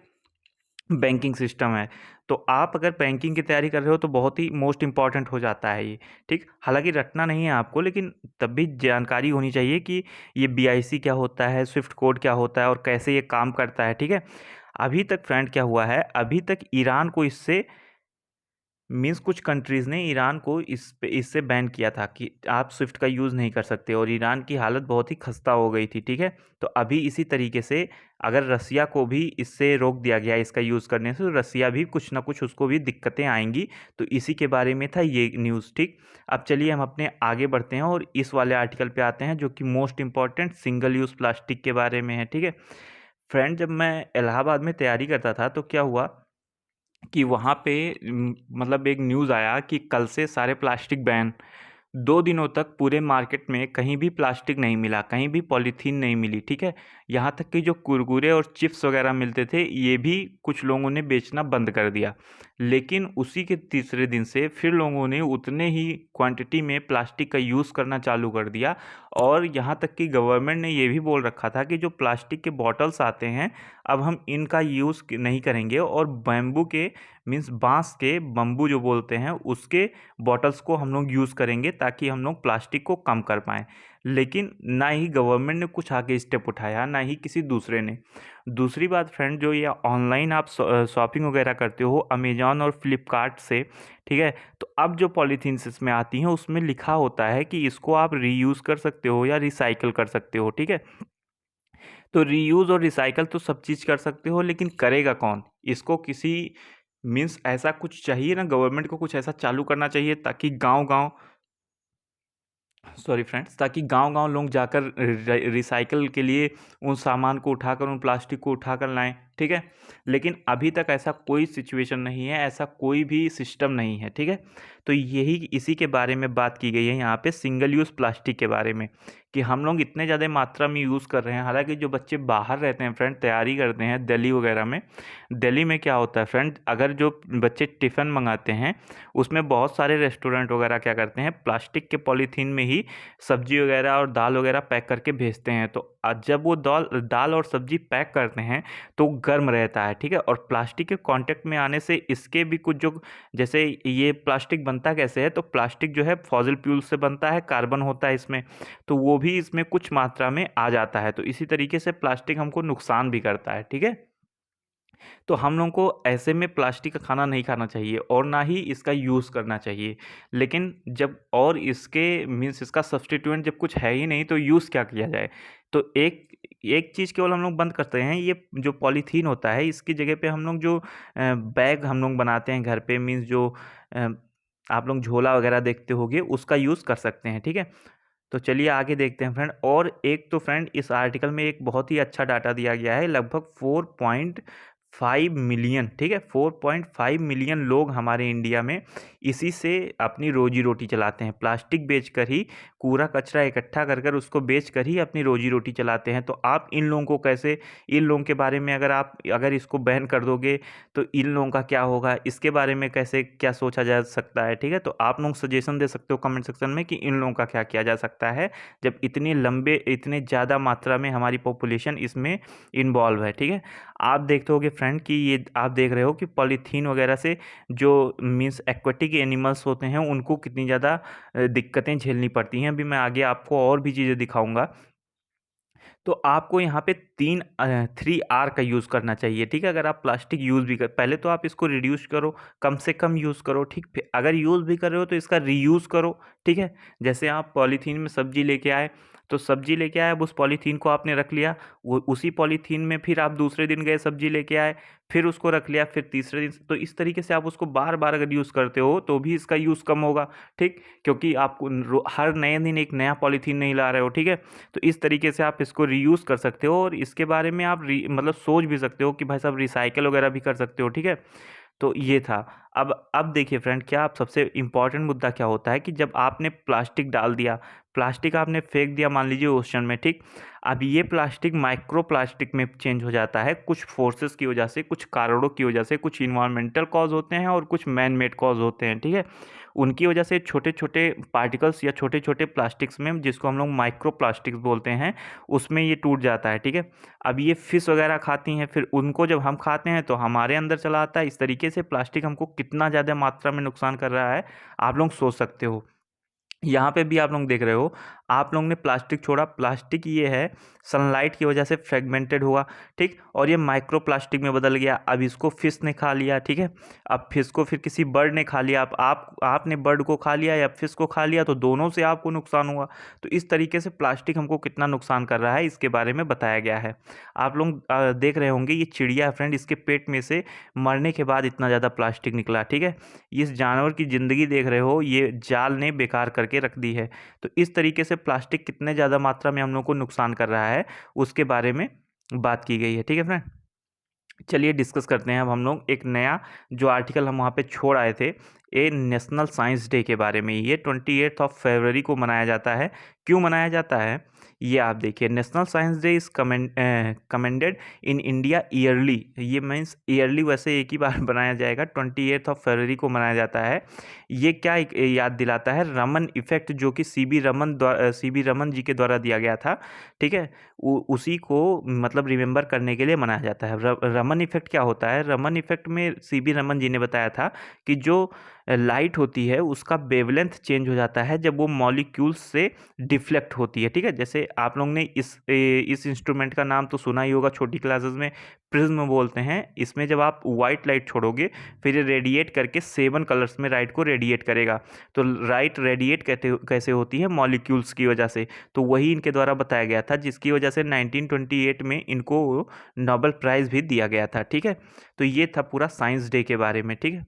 बैंकिंग सिस्टम है। तो आप अगर बैंकिंग की तैयारी कर रहे हो तो बहुत ही मोस्ट इम्पॉर्टेंट हो जाता है ये, ठीक। हालांकि रटना नहीं है आपको, लेकिन तब भी जानकारी होनी चाहिए कि ये बीआईसी क्या होता है, स्विफ्ट कोड क्या होता है और कैसे ये काम करता है, ठीक है। अभी तक फ्रेंड क्या हुआ है, अभी तक ईरान को इससे मीन्स कुछ कंट्रीज़ ने ईरान को इससे बैन किया था कि आप स्विफ्ट का यूज़ नहीं कर सकते, और ईरान की हालत बहुत ही खस्ता हो गई थी, ठीक है। तो अभी इसी तरीके से अगर रसिया को भी इससे रोक दिया गया इसका यूज़ करने से, तो रसिया भी कुछ ना कुछ उसको भी दिक्कतें आएंगी। तो इसी के बारे में था ये न्यूज़, ठीक। अब चलिए हम अपने आगे बढ़ते हैं और इस वाले आर्टिकल पे आते हैं जो कि most important single use plastic के बारे में है, ठीक है। फ्रेंड जब मैं इलाहाबाद में तैयारी करता था तो क्या हुआ कि वहाँ पे मतलब एक न्यूज़ आया कि कल से सारे प्लास्टिक बैन। 2 दिनों तक पूरे मार्केट में कहीं भी प्लास्टिक नहीं मिला, कहीं भी पॉलीथीन नहीं मिली, ठीक है। यहाँ तक कि जो कुरकुरे और चिप्स वगैरह मिलते थे, ये भी कुछ लोगों ने बेचना बंद कर दिया। लेकिन उसी के तीसरे दिन से फिर लोगों ने उतने ही क्वांटिटी में प्लास्टिक का यूज़ करना चालू कर दिया, और यहाँ तक कि गवर्नमेंट ने ये भी बोल रखा था कि जो प्लास्टिक के बॉटल्स आते हैं, अब हम इनका यूज़ नहीं करेंगे, और बैम्बू के मीन्स बांस के, बम्बू जो बोलते हैं, उसके बॉटल्स को हम लोग यूज़ करेंगे ताकि हम लोग प्लास्टिक को कम कर पाएँ। लेकिन ना ही गवर्नमेंट ने कुछ आगे स्टेप उठाया, ना ही किसी दूसरे ने। दूसरी बात फ्रेंड, जो ये ऑनलाइन आप शॉपिंग वगैरह करते हो अमेज़न और फ्लिपकार्ट से, ठीक है, तो अब जो पॉलीथीन्स इसमें आती हैं उसमें लिखा होता है कि इसको आप रीयूज़ कर सकते हो या रिसाइकिल कर सकते हो, ठीक है। तो रीयूज़ और रिसाइकिल तो सब चीज़ कर सकते हो, लेकिन करेगा कौन? इसको किसी मीन्स ऐसा कुछ चाहिए ना, गवर्नमेंट को कुछ ऐसा चालू करना चाहिए ताकि गाँव-गाँव, सॉरी फ्रेंड्स, ताकि गांव-गांव लोग जाकर रिसाइकिल के लिए उन सामान को उठाकर, उन प्लास्टिक को उठाकर लाएं, ठीक है। लेकिन अभी तक ऐसा कोई सिचुएशन नहीं है, ऐसा कोई भी सिस्टम नहीं है, ठीक है। तो यही इसी के बारे में बात की गई है यहाँ पे, सिंगल यूज़ प्लास्टिक के बारे में, कि हम लोग इतने ज़्यादा मात्रा में यूज़ कर रहे हैं। हालांकि जो बच्चे बाहर रहते हैं फ्रेंड, तैयारी करते हैं दिल्ली वगैरह में, दिल्ली में क्या होता है फ्रेंड, अगर जो बच्चे टिफ़िन मंगाते हैं उसमें बहुत सारे रेस्टोरेंट वगैरह क्या करते हैं, प्लास्टिक के पॉलीथीन में ही सब्जी वगैरह और दाल वगैरह पैक करके भेजते हैं। तो जब वो दाल दाल और सब्जी पैक करते हैं तो गर्म रहता है, ठीक है। और प्लास्टिक के कांटेक्ट में आने से इसके भी कुछ जो, जैसे ये प्लास्टिक बनता कैसे है, तो प्लास्टिक जो है फॉसिल फ्यूल से बनता है, कार्बन होता है इसमें, तो वो भी इसमें कुछ मात्रा में आ जाता है। तो इसी तरीके से प्लास्टिक हमको नुकसान भी करता है, ठीक है। तो हम लोगों को ऐसे में प्लास्टिक का खाना नहीं खाना चाहिए और ना ही इसका यूज़ करना चाहिए। लेकिन जब और इसके मीन्स इसका सब्स्टिट्यूएंट जब कुछ है ही नहीं, तो यूज़ क्या किया जाए? तो एक एक चीज़ केवल हम लोग बंद करते हैं, ये जो पॉलीथीन होता है इसकी जगह पे हम लोग जो बैग हम लोग बनाते हैं घर पे, मीन्स जो अ, आप लोग झोला वगैरह देखते होंगे, उसका यूज़ कर सकते हैं, ठीक है। तो चलिए आगे देखते हैं फ्रेंड। और एक तो फ्रेंड इस आर्टिकल में एक बहुत ही अच्छा डाटा दिया गया है, लगभग 4.5 मिलियन, ठीक है, 4.5 मिलियन लोग हमारे इंडिया में इसी से अपनी रोजी रोटी चलाते हैं। प्लास्टिक बेचकर ही, कूड़ा कचरा इकट्ठा कर कर उसको बेचकर ही अपनी रोजी रोटी चलाते हैं। तो आप इन लोगों को कैसे, इन लोगों के बारे में अगर इसको बैन कर दोगे तो इन लोगों का क्या होगा, इसके बारे में कैसे क्या सोचा जा सकता है, ठीक है। तो आप लोग सजेशन दे सकते हो कमेंट सेक्शन में कि इन लोगों का क्या किया जा सकता है, जब इतने ज़्यादा मात्रा में हमारी पॉपुलेशन इसमें इन्वॉल्व है, ठीक है। आप देखते होगे फ्रेंड कि ये आप देख रहे हो कि पॉलीथीन वगैरह से जो मीन्स एक्वेटिक एनिमल्स होते हैं उनको कितनी ज़्यादा दिक्कतें झेलनी पड़ती हैं। अभी मैं आगे आपको और भी चीज़ें दिखाऊंगा। तो आपको यहाँ पे 3R का यूज़ करना चाहिए, ठीक है। अगर आप प्लास्टिक यूज़ भी कर, पहले तो आप इसको रिड्यूस करो, कम से कम यूज़ करो, ठीक। फिर अगर यूज़ भी कर रहे हो तो इसका रीयूज़ करो, ठीक है। जैसे आप पॉलीथीन में सब्जी लेके आए तो सब्जी लेके आए, अब उस पॉलीथीन को आपने रख लिया, वो उसी पॉलीथीन में फिर आप दूसरे दिन गए सब्जी लेके आए, फिर उसको रख लिया, फिर तीसरे दिन, तो इस तरीके से आप उसको बार बार अगर यूज़ करते हो तो भी इसका यूज़ कम होगा, ठीक, क्योंकि आप हर नए दिन एक नया पॉलीथीन नहीं ला रहे हो, ठीक है। तो इस तरीके से आप इसको रीयूज़ कर सकते हो, और इसके बारे में आप मतलब सोच भी सकते हो कि भाई साहब रिसाइकल वगैरह भी कर सकते हो, ठीक है। तो ये था। अब देखिए फ्रेंड, क्या आप सबसे इम्पॉर्टेंट मुद्दा क्या होता है कि जब आपने प्लास्टिक डाल दिया, प्लास्टिक आपने फेंक दिया मान लीजिए ओशन में, ठीक, अब ये प्लास्टिक माइक्रो प्लास्टिक में चेंज हो जाता है कुछ फोर्सेस की वजह से, कुछ कारणों की वजह से, कुछ इन्वायरमेंटल कॉज होते हैं और कुछ मैन मेड कॉज होते हैं, ठीक है। उनकी वजह से छोटे छोटे पार्टिकल्स या छोटे छोटे प्लास्टिक्स में, जिसको हम लोग माइक्रो प्लास्टिक्स बोलते हैं, उसमें ये टूट जाता है, ठीक है। अब ये फिश वगैरह खाती हैं, फिर उनको जब हम खाते हैं तो हमारे अंदर चला आता है। इस तरीके से प्लास्टिक हमको कितना ज़्यादा मात्रा में नुकसान कर रहा है, आप लोग सोच सकते हो। यहाँ पे भी आप लोग देख रहे हो, आप लोगों ने प्लास्टिक छोड़ा, प्लास्टिक ये है सनलाइट की वजह से फ्रेगमेंटेड हुआ, ठीक, और ये माइक्रो प्लास्टिक में बदल गया। अब इसको फिश ने खा लिया, ठीक है, अब फिश को फिर किसी बर्ड ने खा लिया, अब आपने बर्ड को खा लिया या फिश को खा लिया, तो दोनों से आपको नुकसान हुआ। तो इस तरीके से प्लास्टिक हमको कितना नुकसान कर रहा है इसके बारे में बताया गया है। आप लोग देख रहे होंगे, ये चिड़िया है फ्रेंड, इसके पेट में से मरने के बाद इतना ज़्यादा प्लास्टिक निकला, ठीक है। इस जानवर की ज़िंदगी देख रहे हो, ये जाल ने बेकार करके रख दी है। तो इस तरीके से प्लास्टिक कितने ज़्यादा मात्रा में हम लोग को नुकसान कर रहा है उसके बारे में बात की गई है, ठीक है फ्रेंड। चलिए डिस्कस करते हैं अब हम लोग एक नया जो आर्टिकल हम वहाँ पे छोड़ आए थे, ये नेशनल साइंस डे के बारे में। ये 28 फरवरी को मनाया जाता है। क्यों मनाया जाता है ये आप देखिए। National science day is commended in India yearly. ये मीन्स ईयरली वैसे एक ही बार बनाया जाएगा, 28 फरवरी को मनाया जाता है। ये क्या एक याद दिलाता है, रमन इफेक्ट, जो कि सीबी रमन जी के द्वारा दिया गया था, ठीक है। उसी को मतलब रिमेंबर करने के लिए मनाया जाता है। रमन इफेक्ट क्या होता है, रमन इफेक्ट में सीबी रमन जी ने बताया था कि जो लाइट होती है उसका वेवलेंथ चेंज हो जाता है जब वो मॉलिक्यूल्स से डिफ्लेक्ट होती है, ठीक है। जैसे आप लोग ने इस इंस्ट्रूमेंट का नाम तो सुना ही होगा, छोटी क्लासेस में प्रिज्म बोलते हैं। इसमें जब आप वाइट लाइट छोड़ोगे फिर ये रेडिएट करके 7 कलर्स में लाइट को रेडिएट करेगा। तो लाइट रेडिएट कैसे होती है, मॉलिक्यूल्स की वजह से। तो वही इनके द्वारा बताया गया था, जिसकी वजह से 1928 में इनको नोबेल प्राइज़ भी दिया गया था, ठीक है। तो ये था पूरा साइंस डे के बारे में, ठीक है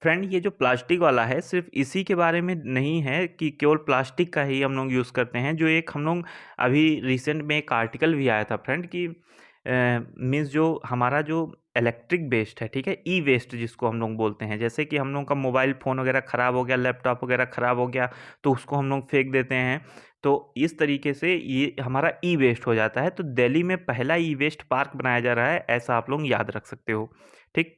फ्रेंड। ये जो प्लास्टिक वाला है सिर्फ इसी के बारे में नहीं है कि केवल प्लास्टिक का ही हम लोग यूज़ करते हैं। जो एक हम लोग अभी रिसेंट में एक आर्टिकल भी आया था फ्रेंड कि मीन्स जो हमारा जो इलेक्ट्रिक वेस्ट है, ठीक है, ई वेस्ट जिसको हम लोग बोलते हैं, जैसे कि हम लोग का मोबाइल फ़ोन वगैरह ख़राब हो गया, लैपटॉप वगैरह ख़राब हो गया, तो उसको हम लोग फेंक देते हैं। तो इस तरीके से ये हमारा ई वेस्ट हो जाता है। तो दिल्ली में पहला ई वेस्ट पार्क बनाया जा रहा है, ऐसा आप लोग याद रख सकते हो, ठीक।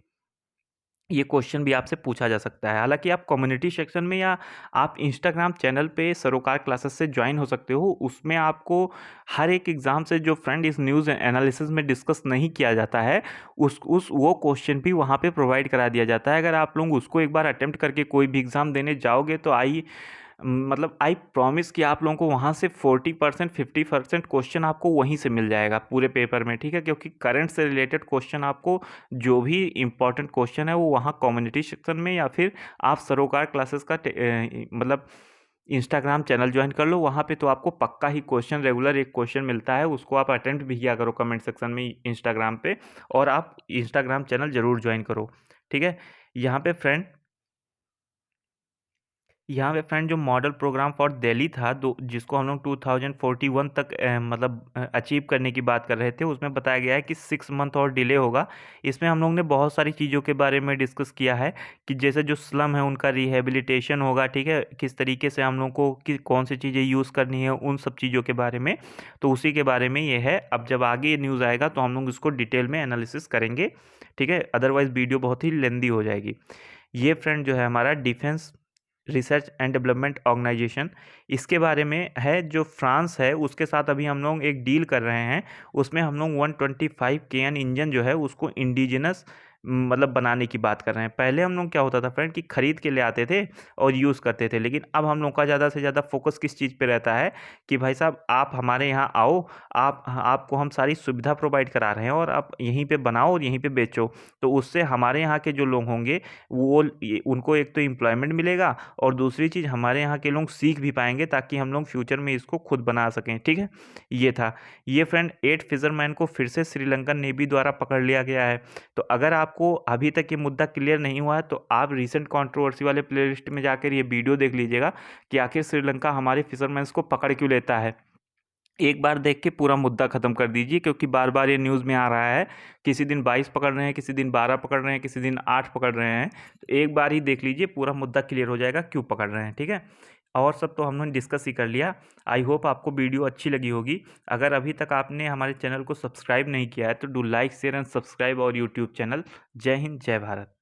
ये क्वेश्चन भी आपसे पूछा जा सकता है। हालांकि आप कम्युनिटी सेक्शन में या आप इंस्टाग्राम चैनल पे सरोकार क्लासेस से ज्वाइन हो सकते हो। उसमें आपको हर एक एग्ज़ाम से जो फ्रेंड इस न्यूज़ एनालिसिस में डिस्कस नहीं किया जाता है, उस वो क्वेश्चन भी वहाँ पे प्रोवाइड करा दिया जाता है। अगर आप लोग उसको एक बार अटेम्प्ट करके कोई भी एग्ज़ाम देने जाओगे तो आई प्रॉमिस कि आप लोगों को वहाँ से 40% 50% क्वेश्चन आपको वहीं से मिल जाएगा पूरे पेपर में, ठीक है। क्योंकि करंट से रिलेटेड क्वेश्चन आपको, जो भी इम्पोर्टेंट क्वेश्चन है वो वहाँ कम्युनिटी सेक्शन में, या फिर आप सरोकार क्लासेस का मतलब इंस्टाग्राम चैनल ज्वाइन कर लो। वहाँ पे तो आपको पक्का ही क्वेश्चन, रेगुलर एक क्वेश्चन मिलता है, उसको आप अटेम्प्ट भी किया करो कमेंट सेक्शन में इंस्टाग्राम पे, और आप इंस्टाग्राम चैनल ज़रूर ज्वाइन करो, ठीक है। यहाँ पे फ्रेंड जो मॉडल प्रोग्राम फॉर दिल्ली था, दो जिसको हम लोग 2041 तक मतलब अचीव करने की बात कर रहे थे, उसमें बताया गया है कि 6 मंथ और डिले होगा। इसमें हम लोग ने बहुत सारी चीज़ों के बारे में डिस्कस किया है कि जैसे जो स्लम है उनका रिहेबिलिटेशन होगा, ठीक है, किस तरीके से हम लोग को कौन सी चीज़ें यूज़ करनी है, उन सब चीज़ों के बारे में। तो उसी के बारे में ये है। अब जब आगे ये न्यूज़ आएगा तो हम लोग इसको डिटेल में एनालिसिस करेंगे, ठीक है, अदरवाइज़ वीडियो बहुत ही लेंदी हो जाएगी। ये फ्रेंड जो है हमारा defence research and development organisation, इसके बारे में है। जो फ्रांस है उसके साथ अभी हम लोग एक डील कर रहे हैं, उसमें हम लोग 125 KN इंजन जो है उसको इंडिजिनस मतलब बनाने की बात कर रहे हैं। पहले हम लोग क्या होता था फ्रेंड कि खरीद के ले आते थे और यूज़ करते थे, लेकिन अब हम लोग का ज़्यादा से ज़्यादा फोकस किस चीज़ पे रहता है कि भाई साहब आप हमारे यहाँ आओ, आपको हम सारी सुविधा प्रोवाइड करा रहे हैं और आप यहीं पे बनाओ और यहीं पे बेचो। तो उससे हमारे यहाँ के जो लोग होंगे वो उनको एक तो एम्प्लॉयमेंट मिलेगा और दूसरी चीज़ हमारे यहाँ के लोग सीख भी पाएंगे ताकि हम लोग फ्यूचर में इसको खुद बना सकें। ठीक है, ये था। ये फ्रेंड 8 फिशरमैन को फिर से श्रीलंकन नेवी द्वारा पकड़ लिया गया है। तो अगर आपको अभी तक ये मुद्दा क्लियर नहीं हुआ है तो आप रिसेंट कंट्रोवर्सी वाले प्लेलिस्ट में जाकर ये वीडियो देख लीजिएगा कि आखिर श्रीलंका हमारे फिशरमैन्स को पकड़ क्यों लेता है। एक बार देख के पूरा मुद्दा खत्म कर दीजिए, क्योंकि बार बार ये न्यूज़ में आ रहा है, किसी दिन 22 पकड़ रहे हैं, किसी दिन 12 पकड़ रहे हैं, किसी दिन 8 पकड़ रहे हैं। तो एक बार ही देख लीजिए, पूरा मुद्दा क्लियर हो जाएगा क्यों पकड़ रहे हैं। ठीक है, और सब तो हमने डिस्कस ही कर लिया। आई होप आपको वीडियो अच्छी लगी होगी। अगर अभी तक आपने हमारे चैनल को सब्सक्राइब नहीं किया है तो do like share and subscribe और यूट्यूब चैनल। जय हिंद, जय भारत।